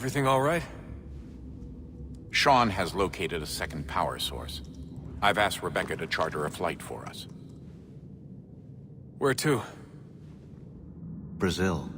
Everything all right? Sean has located a second power source. I've asked Rebecca to charter a flight for us. Where to? Brazil.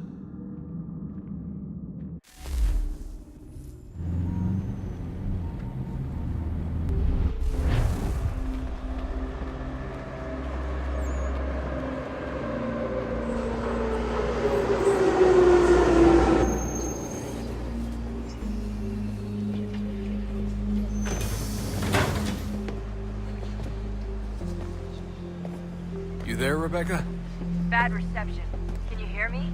You there, Rebecca? Bad reception. Can you hear me?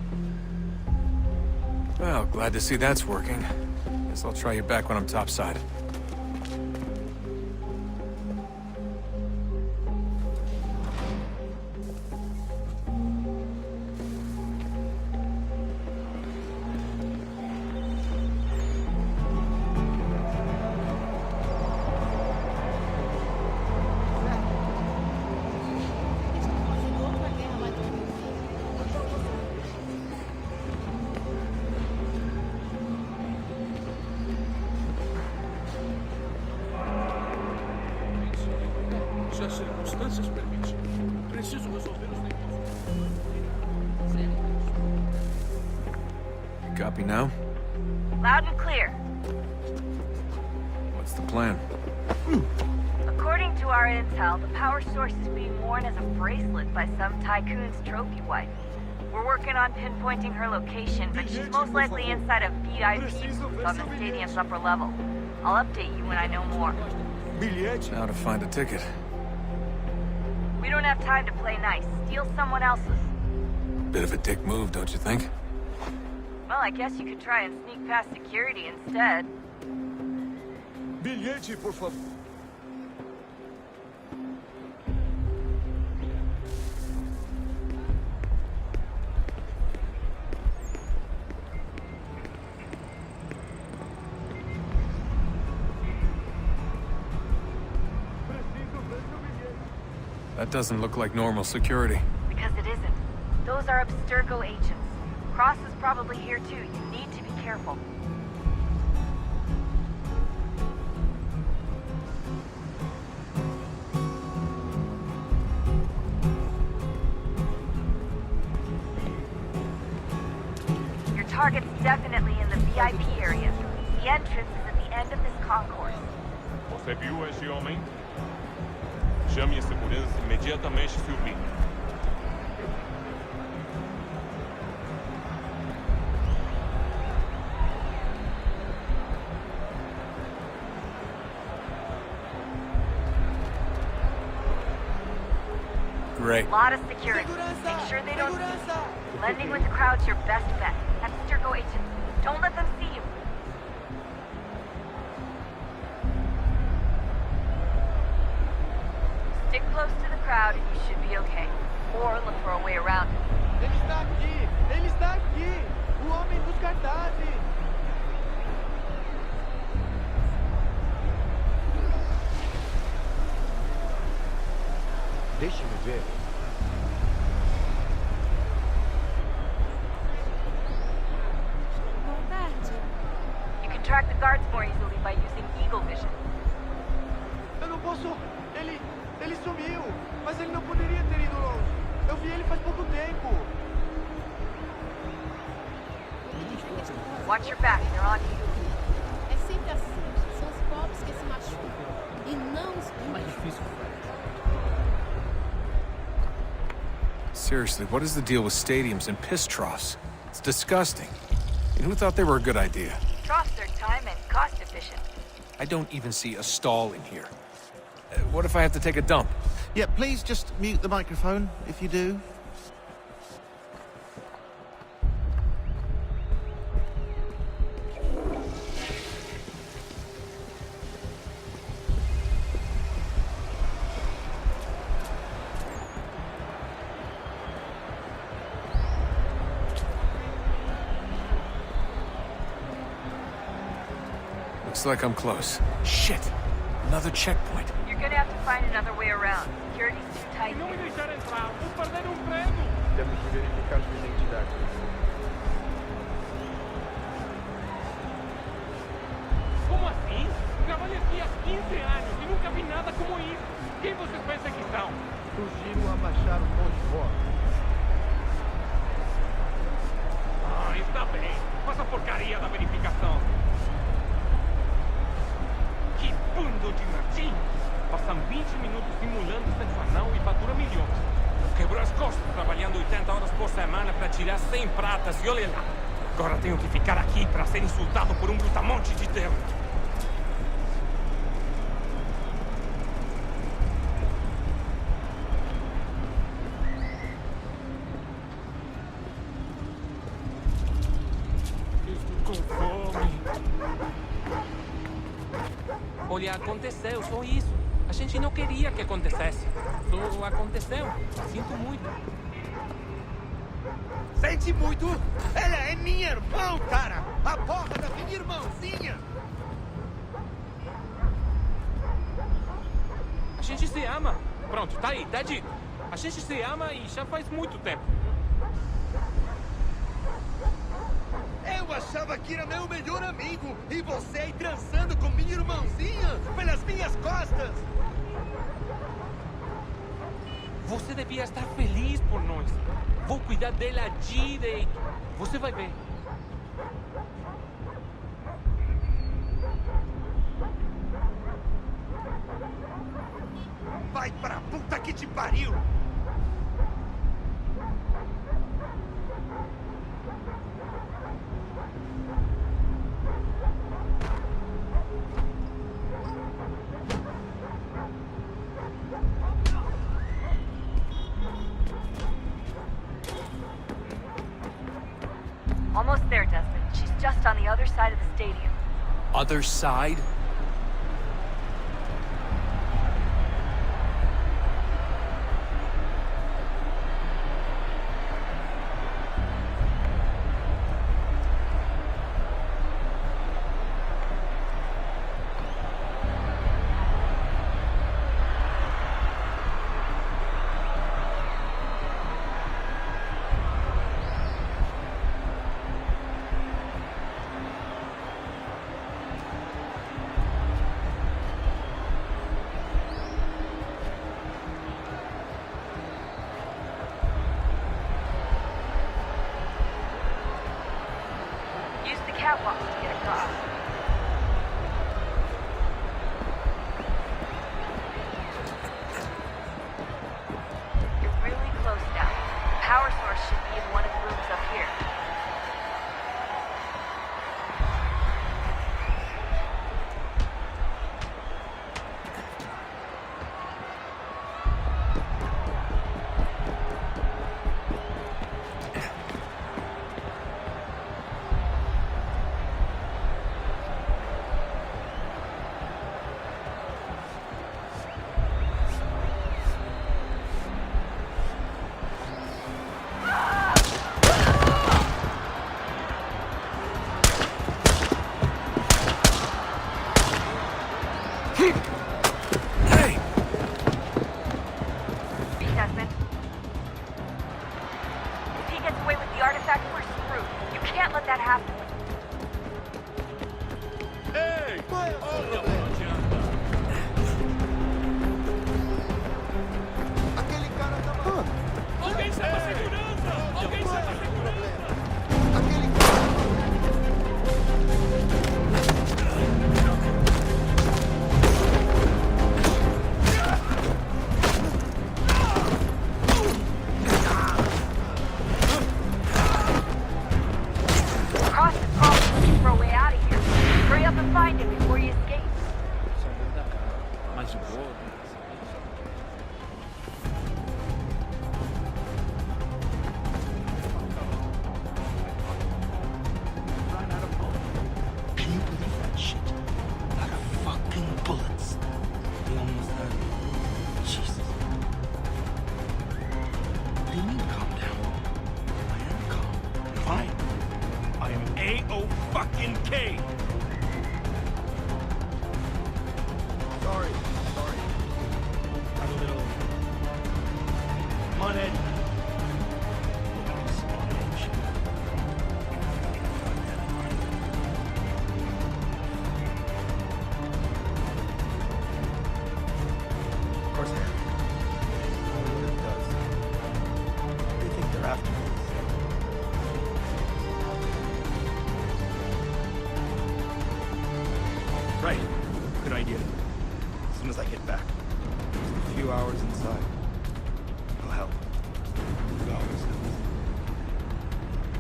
Well, glad to see that's working. Guess I'll try you back when I'm topside. Se as circunstâncias permitirem, preciso resolver os negócios. Copy now? Loud and clear. What's the plan? According to our intel, the power source is being worn as a bracelet by some tycoon's trophy wife. We're working on pinpointing her location, but she's most likely inside a VIP booth on the stadium's upper level. I'll update you when I know more. Now to find a ticket. We don't have time to play nice. Steal someone else's. Bit of a dick move, don't you think? Well, I guess you could try and sneak past security instead. Bilhete, por favor. That doesn't look like normal security. Because it isn't. Those are Abstergo agents. Cross is probably here too. You need to be careful. Your target's definitely in the VIP area. The entrance is at the end of this concourse. Você viu esse homem? Chame a segurança imediatamente se ouvir. Great. Lot of security. Make sure they don't see you. Blending with the crowd's your best bet. Abstergo agents. Don't let them see you. Stick close to the crowd and you should be okay. Or look for a way around it. Ele está aqui! Ele está aqui! O homem dos cartazes! Deixe-me ver. You can track the guards more easily by using Eagle Vision. Eu não posso... Ele sumiu! Mas ele não poderia ter ido longe. Eu vi ele faz pouco tempo. Watch your back, they're on you. É sempre assim. São os pobres que se machucam. E não os ricos. Seriously, what is the deal with stadiums and piss troughs? It's disgusting. And who thought they were a good idea? Troughs are time and cost efficient. I don't even see a stall in here. What if I have to take a dump? Yeah, please just mute the microphone if you do. Looks like I'm close. Shit! Another checkpoint. You're gonna have to find another way around. Security's too tight Não me here. deixar entrar, vou perder emprego! Temos que verificar sua identidade. porcaria da verificação. Que bando de martim! Passam 20 minutos simulando ser anão e fatura milhões. Quebrou as costas trabalhando 80 horas por semana para tirar 100 pratas e olha lá. Agora tenho que ficar aqui para ser insultado por um brutamonte de Deus. Olha, aconteceu, só isso. A gente não queria que acontecesse. Só aconteceu. Sinto muito. Sente muito? Ela é minha irmã, cara! A porra da minha irmãzinha! A gente se ama. Pronto, tá aí, tá dito. A gente se ama e já faz muito tempo. Eu achava que era meu melhor amigo e você aí transando com minha irmãzinha pelas minhas costas! Você devia estar feliz por nós. Vou cuidar dela direito. Você vai ver. Vai pra puta que te pariu! Almost there, Desmond. She's just on the other side of the stadium. Other side? Catwalks to get across. You're really close now. The power source should be in one of the rooms up here.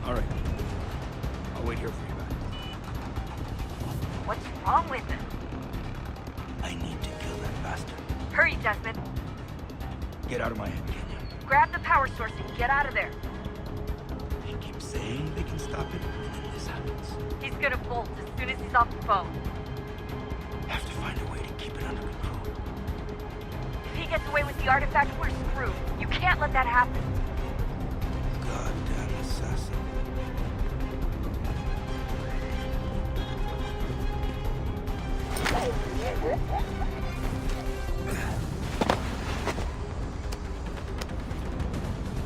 All right. I'll wait here for you back. What's wrong with him? I need to kill that bastard. Hurry, Desmond. Get out of my head, Kenya. Grab the power source and get out of there. They keep saying they can stop it, and then this happens. He's gonna bolt as soon as he's off the phone. Have to find a way to keep it under control. If he gets away with the artifact, we're screwed. You can't let that happen. Goddamn assassin.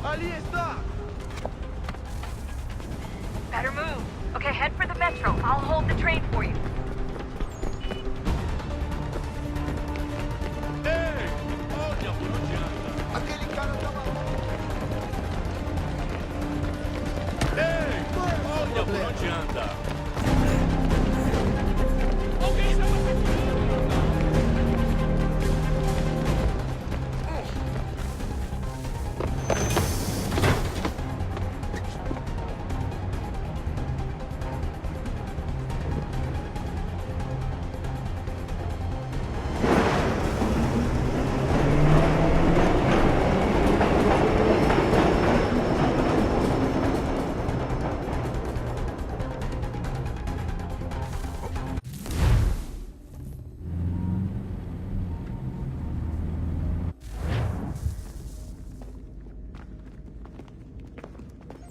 Ali está! Better move. Okay, head for the metro. I'll hold the train for you. Ei! Olha por onde anda! Aquele cara tava... Ei! Olha por onde anda! Alguém chama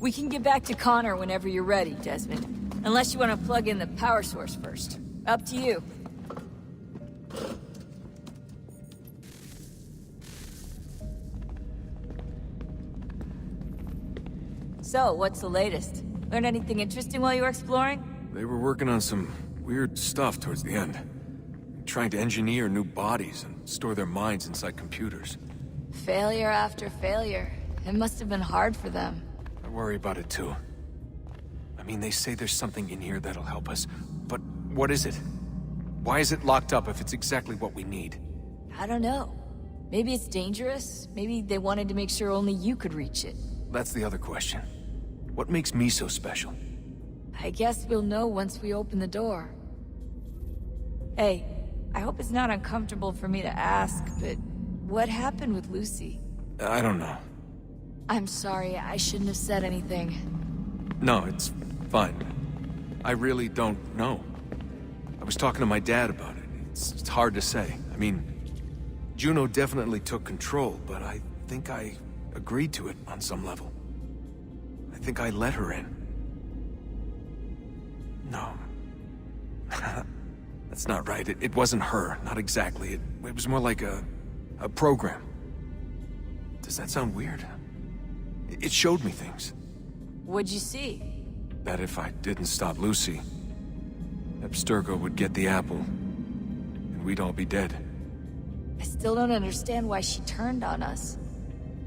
We can get back to Connor whenever you're ready, Desmond. Unless you want to plug in the power source first. Up to you. So, what's the latest? Learn anything interesting while you were exploring? They were working on some weird stuff towards the end. Trying to engineer new bodies and store their minds inside computers. Failure after failure. It must have been hard for them. I worry about it too. I mean, they say there's something in here that'll help us, but what is it? Why is it locked up if it's exactly what we need? I don't know. Maybe it's dangerous. Maybe they wanted to make sure only you could reach it. That's the other question. What makes me so special? I guess we'll know once we open the door. Hey, I hope it's not uncomfortable for me to ask, but what happened with Lucy? I don't know. I'm sorry, I shouldn't have said anything. No, it's fine. I really don't know. I was talking to my dad about it. It's hard to say. I mean, Juno definitely took control, but I think I agreed to it on some level. I think I let her in. No. That's not right. It wasn't her. Not exactly. It was more like a program. Does that sound weird? It showed me things. What'd you see? That if I didn't stop Lucy, Abstergo would get the apple, and we'd all be dead. I still don't understand why she turned on us.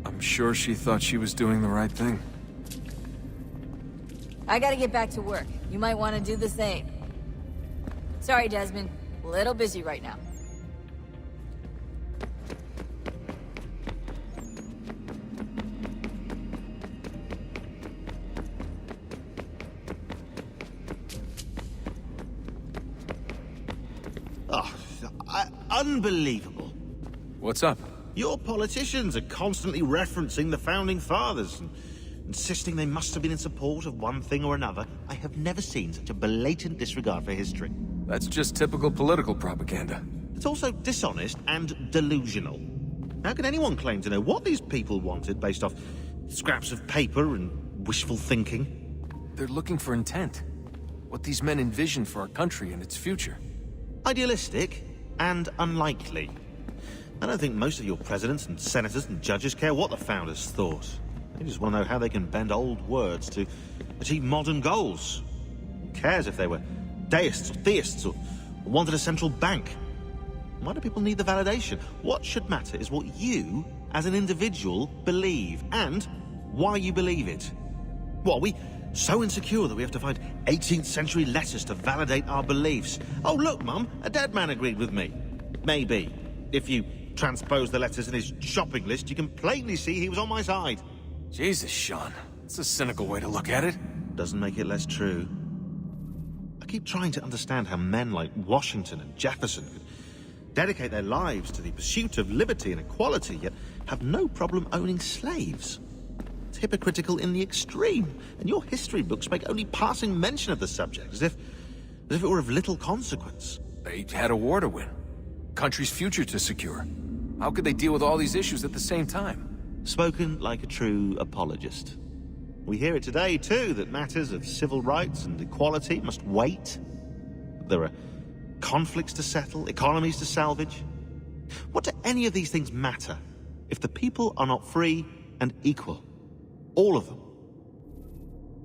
I'm sure she thought she was doing the right thing. I gotta get back to work. You might want to do the same. Sorry, Desmond. A little busy right now. Unbelievable. What's up? Your politicians are constantly referencing the Founding Fathers and insisting they must have been in support of one thing or another. I have never seen such a blatant disregard for history. That's just typical political propaganda. It's also dishonest and delusional. How can anyone claim to know what these people wanted based off scraps of paper and wishful thinking? They're looking for intent. What these men envision for our country and its future. Idealistic and unlikely. I don't think most of your presidents and senators and judges care what the founders thought. They just want to know how they can bend old words to achieve modern goals. Who cares if they were deists or theists or wanted a central bank? Why do people need the validation? What should matter is what you, as an individual, believe, and why you believe it. What, are we so insecure that we have to find 18th century letters to validate our beliefs? Oh, look, Mum, a dead man agreed with me. Maybe. If you transpose the letters in his shopping list, you can plainly see he was on my side. Jesus, Sean. That's a cynical way to look at it. doesn't make it less true. I keep trying to understand how men like Washington and Jefferson could dedicate their lives to the pursuit of liberty and equality, yet have no problem owning slaves. It's hypocritical in the extreme, and your history books make only passing mention of the subject, as if it were of little consequence. They had a war to win. Country's future to secure. How could they deal with all these issues at the same time? Spoken like a true apologist. We hear it today, too, that matters of civil rights and equality must wait. There are conflicts to settle, economies to salvage. What do any of these things matter if the people are not free and equal? All of them.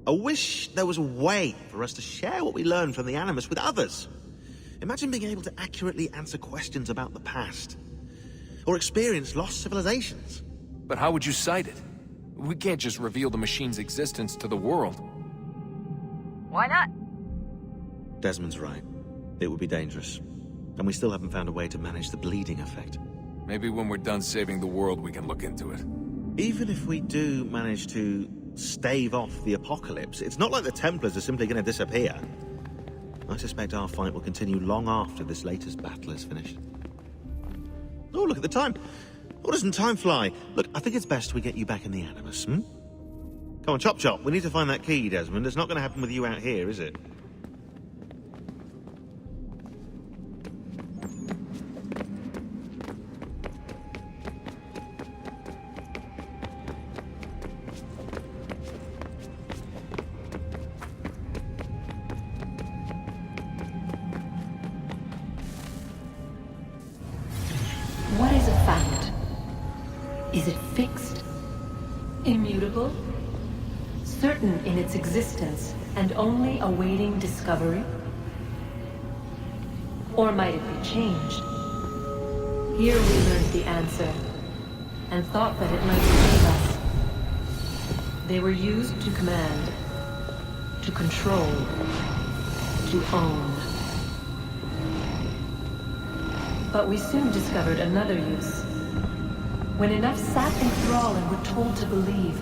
I wish there was a way for us to share what we learn from the animus with others. Imagine being able to accurately answer questions about the past, or experience lost civilizations. But how would you cite it? We can't just reveal the machine's existence to the world. Why not? Desmond's right. It would be dangerous. And we still haven't found a way to manage the bleeding effect. Maybe when we're done saving the world, we can look into it. Even if we do manage to stave off the apocalypse, it's not like the Templars are simply going to disappear. I suspect our fight will continue long after this latest battle is finished. Oh, look at the time. Oh, doesn't time fly? Look, I think it's best we get you back in the animus, Come on, chop chop. We need to find that key, Desmond. It's not going to happen with you out here, is it? What is a fact? Is it fixed? Immutable? Certain in its existence and only awaiting discovery? Or might it be changed? Here we learned the answer, and thought that it might save us. They were used to command, to control, to own. But we soon discovered another use. When enough sat in thrall and were told to believe,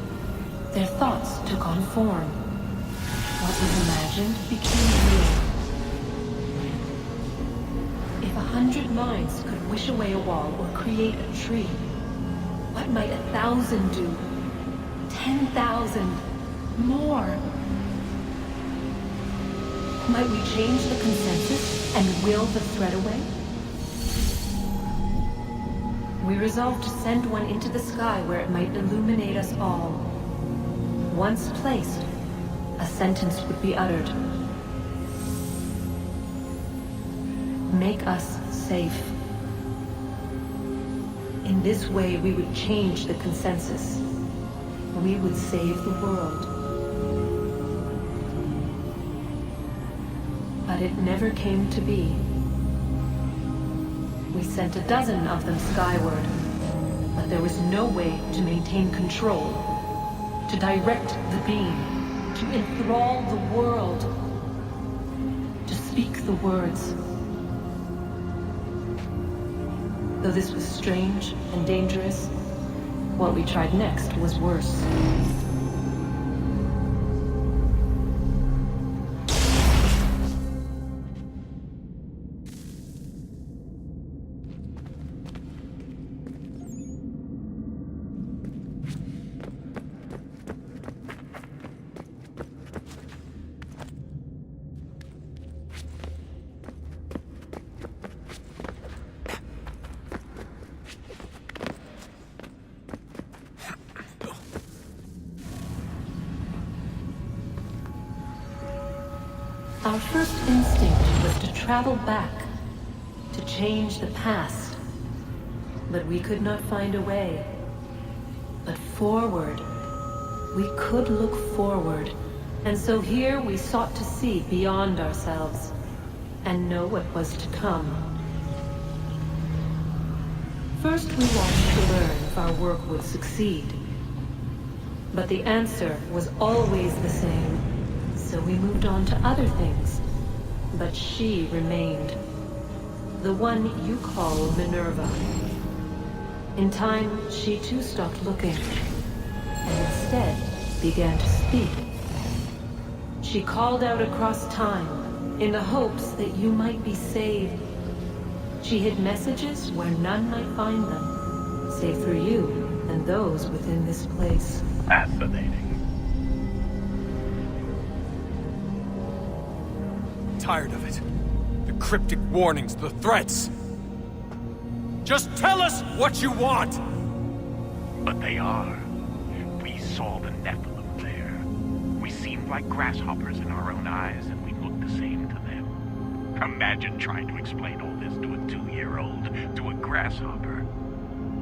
their thoughts took on form. What was imagined became real. If 100 minds could wish away a wall or create a tree, what might 1,000 do? 10,000? More? Might we change the consensus and will the thread away? We resolved to send one into the sky where it might illuminate us all. Once placed, a sentence would be uttered. Make us safe. In this way, we would change the consensus. We would save the world. But it never came to be. We sent a dozen of them skyward, but there was no way to maintain control, to direct the beam, to enthrall the world, to speak the words. Though this was strange and dangerous, what we tried next was worse. Our first instinct was to travel back, to change the past. But we could not find a way. But forward. We could look forward. And so here we sought to see beyond ourselves, and know what was to come. First we watched to learn if our work would succeed. But the answer was always the same. So we moved on to other things, but she remained. The one you call Minerva. In time, she too stopped looking, and instead began to speak. She called out across time in the hopes that you might be saved. She hid messages where none might find them, save for you and those within this place. Fascinating. Tired of it. The cryptic warnings, the threats. Just tell us what you want! But they are. We saw the Nephilim there. We seemed like grasshoppers in our own eyes, and we looked the same to them. Imagine trying to explain all this to a 2-year-old, to a grasshopper.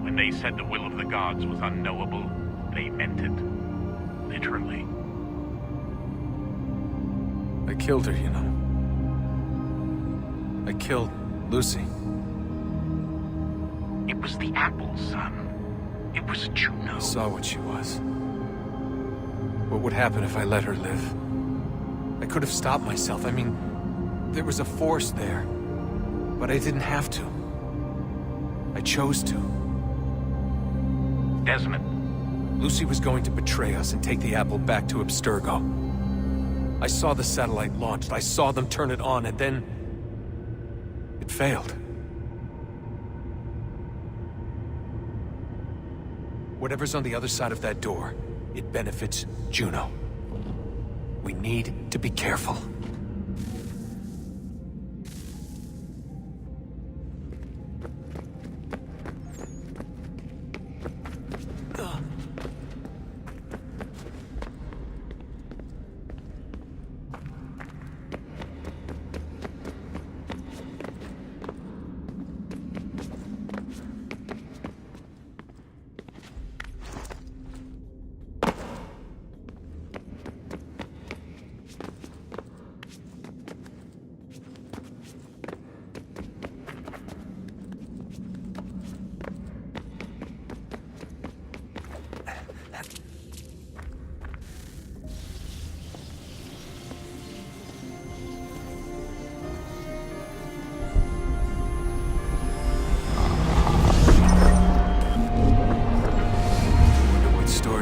When they said the will of the gods was unknowable, they meant it. Literally. I killed her, you know. I killed Lucy. It was the apple, son. It was Juno. I saw what she was. What would happen if I let her live? I could have stopped myself. I mean, there was a force there. But I didn't have to. I chose to. Desmond. Lucy was going to betray us and take the apple back to Abstergo. I saw the satellite launched. I saw them turn it on, and then... it failed. Whatever's on the other side of that door, it benefits Juno. We need to be careful.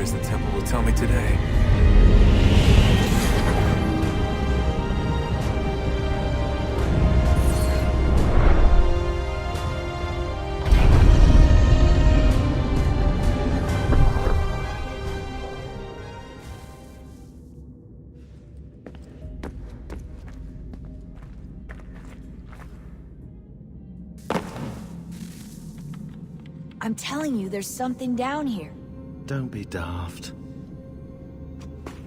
The temple will tell me today. I'm telling you, there's something down here. Don't be daft.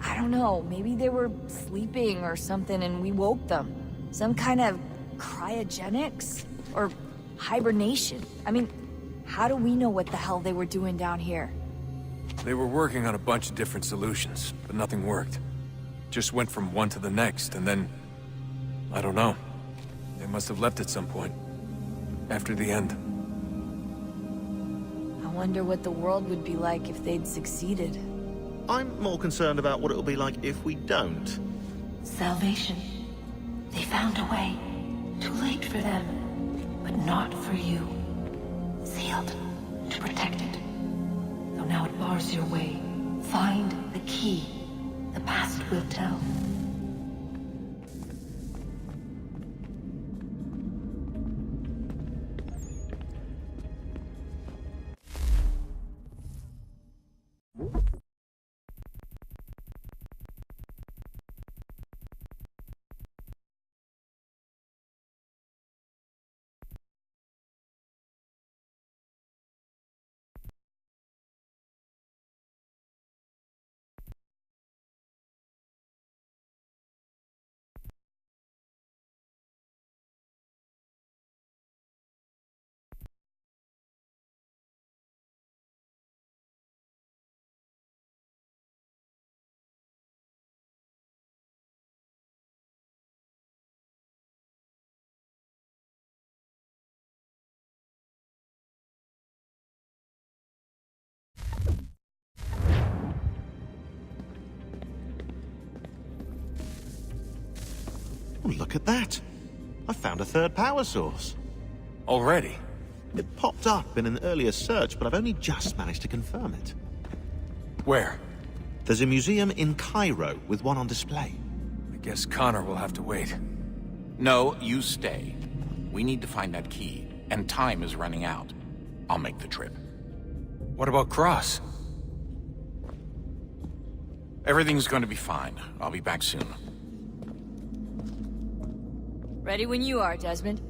I don't know, maybe they were sleeping or something and we woke them. Some kind of cryogenics? Or hibernation? I mean, how do we know what the hell they were doing down here? They were working on a bunch of different solutions, but nothing worked. Just went from one to the next, and then... I don't know. They must have left at some point. After the end. I wonder what the world would be like if they'd succeeded. I'm more concerned about what it'll be like if we don't. Salvation. They found a way. Too late for them, but not for you. Sealed to protect it. Though now it bars your way. Find the key. The past will tell. Oh, look at that. I found a third power source. Already? It popped up in an earlier search, but I've only just managed to confirm it. Where? There's a museum in Cairo with one on display. I guess Connor will have to wait. No, you stay. We need to find that key, and time is running out. I'll make the trip. What about Cross? Everything's going to be fine. I'll be back soon. Ready when you are, Desmond.